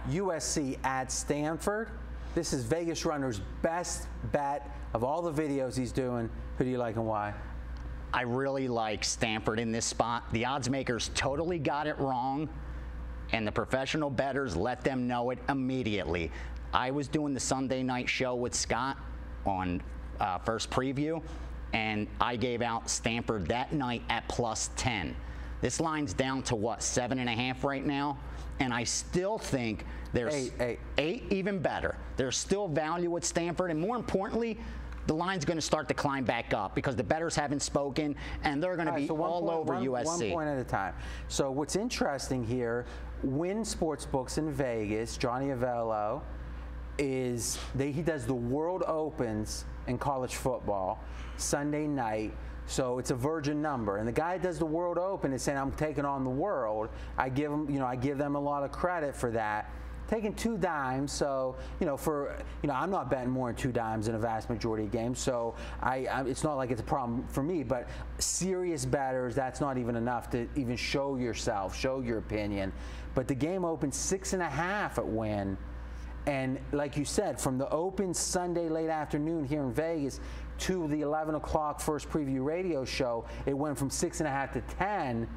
USC at Stanford. This is Vegas Runner's best bet of all the videos he's doing. Who do you like and why? I really like Stanford in this spot. The odds makers totally got it wrong, and the professional bettors let them know it immediately. I was doing the Sunday night show with Scott on First Preview, and I gave out Stanford that night at +10. This line's down to what, 7.5 right now? And I still think there's eight, even better. There's still value at Stanford, and more importantly, the line's going to start to climb back up because the bettors haven't spoken, and they're going to be all over USC. 1 point at a time. So what's interesting here, Wynn Sportsbooks in Vegas, Johnny Avello, he does the World Opens in college football Sunday night. So it's a virgin number, and the guy that does the World Open is saying, "I'm taking on the world." I give them a lot of credit for that. Taking 2 dimes, so I'm not betting more than 2 dimes in a vast majority of games, so it's not like it's a problem for me. But serious bettors, that's not even enough to even show yourself, show your opinion. But the game opened 6.5 at Wynn, and like you said, from the open Sunday late afternoon here in Vegas to the 11 o'clock First Preview radio show, it went from 6.5 to 10.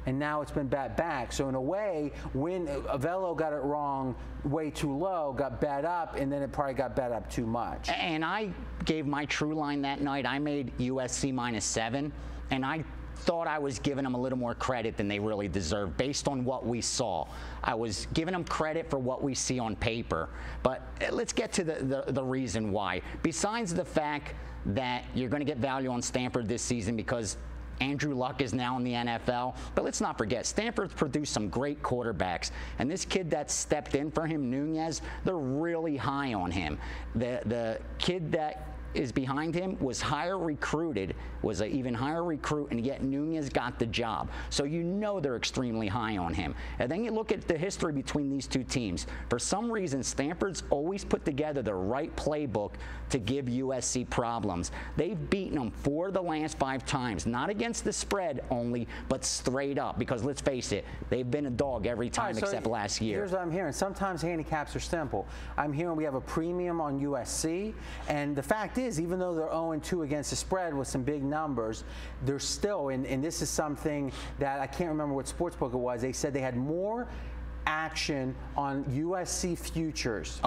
And now it's been bet back. So in a way, when Avello got it wrong way too low, got bet up, and then it probably got bet up too much. And I gave my true line that night. I made USC -7, and I thought I was giving them a little more credit than they really deserved based on what we saw. I was giving them credit for what we see on paper. But let's get to the reason why. Besides the fact that you're going to get value on Stanford this season because Andrew Luck is now in the NFL. But let's not forget, Stanford's produced some great quarterbacks. And this kid that stepped in for him, Nunez, they're really high on him. The kid that is behind him was higher recruited, was an even higher recruit, and yet Nunez got the job. So you know they're extremely high on him. And then you look at the history between these two teams. For some reason, Stanford's always put together the right playbook to give USC problems. They've beaten them 4 of the last 5 times, not against the spread only, but straight up. Because let's face it, they've been a dog every time except last year. Here's what I'm hearing. Sometimes handicaps are simple. I'm hearing we have a premium on USC, and the fact is, even though they're 0-2 against the spread with some big numbers, they're still, and this is something that I can't remember what sportsbook it was, they said they had more action on USC futures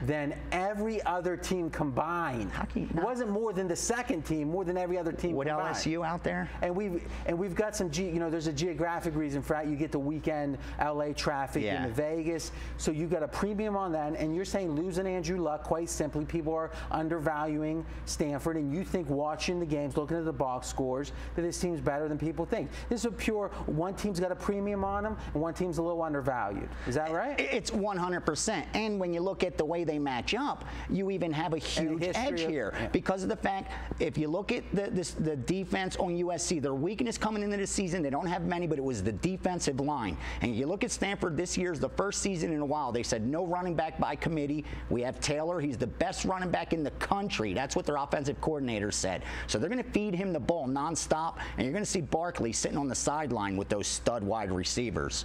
than every other team combined. It wasn't more than the second team, more than every other team combined. LSU out there? And we've got some there's a geographic reason for that. You get the weekend LA traffic into Vegas, so you got a premium on that. And you're saying losing Andrew Luck, quite simply, people are undervaluing Stanford, and you think watching the games, looking at the box scores, that this team's better than people think. This is a pure one team's got a premium on them, and one team's a little undervalued. Is that right? It's 100%. And when you look at the way they match up, you even have a huge edge here because of the fact, if you look at the defense on USC, their weakness coming into the season, they don't have many, but it was the defensive line. And you look at Stanford this year is the first season in a while. They said no running back by committee. We have Taylor. He's the best running back in the country. That's what their offensive coordinator said. So they're going to feed him the ball nonstop, and you're going to see Barkley sitting on the sideline with those stud wide receivers.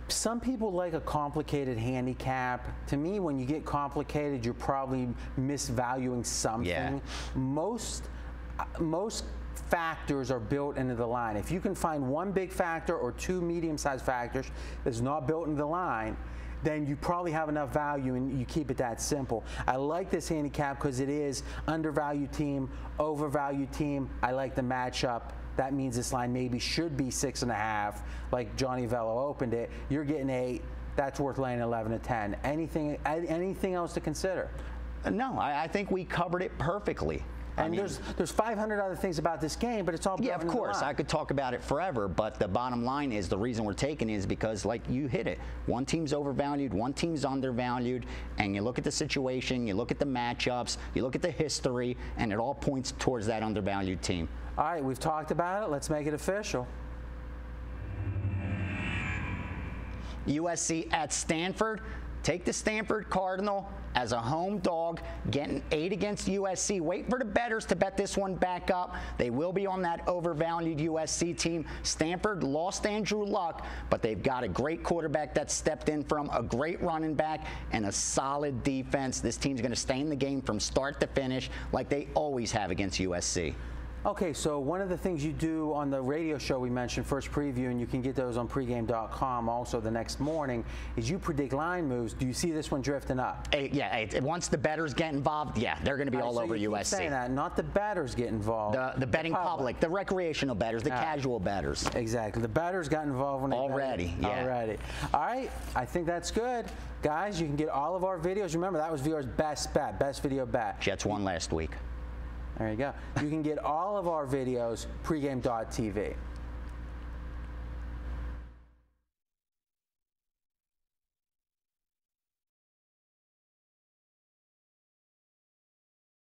Some people like a complicated handicap. To me, when you get complicated, you're probably misvaluing something. Yeah. Most factors are built into the line. If you can find one big factor or 2 medium-sized factors that's not built into the line, then you probably have enough value and you keep it that simple. I like this handicap because it is undervalued team, overvalued team. I like the matchup. That means this line maybe should be 6.5, like Johnny Avello opened it. You're getting 8. That's worth laying 11 to 10. Anything else to consider? No, I think we covered it perfectly. And there's 500 other things about this game, but it's all of course. I could talk about it forever, but the bottom line is the reason we're taking it is because, like you hit it, one team's overvalued, one team's undervalued, and you look at the situation, you look at the matchups, you look at the history, and it all points towards that undervalued team. All right, we've talked about it. Let's make it official. USC at Stanford. Take the Stanford Cardinal as a home dog, getting 8 against USC. Wait for the bettors to bet this one back up. They will be on that overvalued USC team. Stanford lost Andrew Luck, but they've got a great quarterback that stepped in from a great running back and a solid defense. This team's going to stay in the game from start to finish like they always have against USC. Okay, so one of the things you do on the radio show we mentioned, First Preview, and you can get those on pregame.com also the next morning, is you predict line moves. Do you see this one drifting up? Once the bettors get involved, yeah, they're going to be all over you USC. Keep saying that, not the bettors get involved. The betting public, the recreational bettors, the casual bettors. Exactly. The bettors got involved when they already. Yeah. Already. All right, I think that's good. Guys, you can get all of our videos. Remember, that was viewers' best bet, best video bet. Jets won last week. There you go. You can get all of our videos, pregame.tv.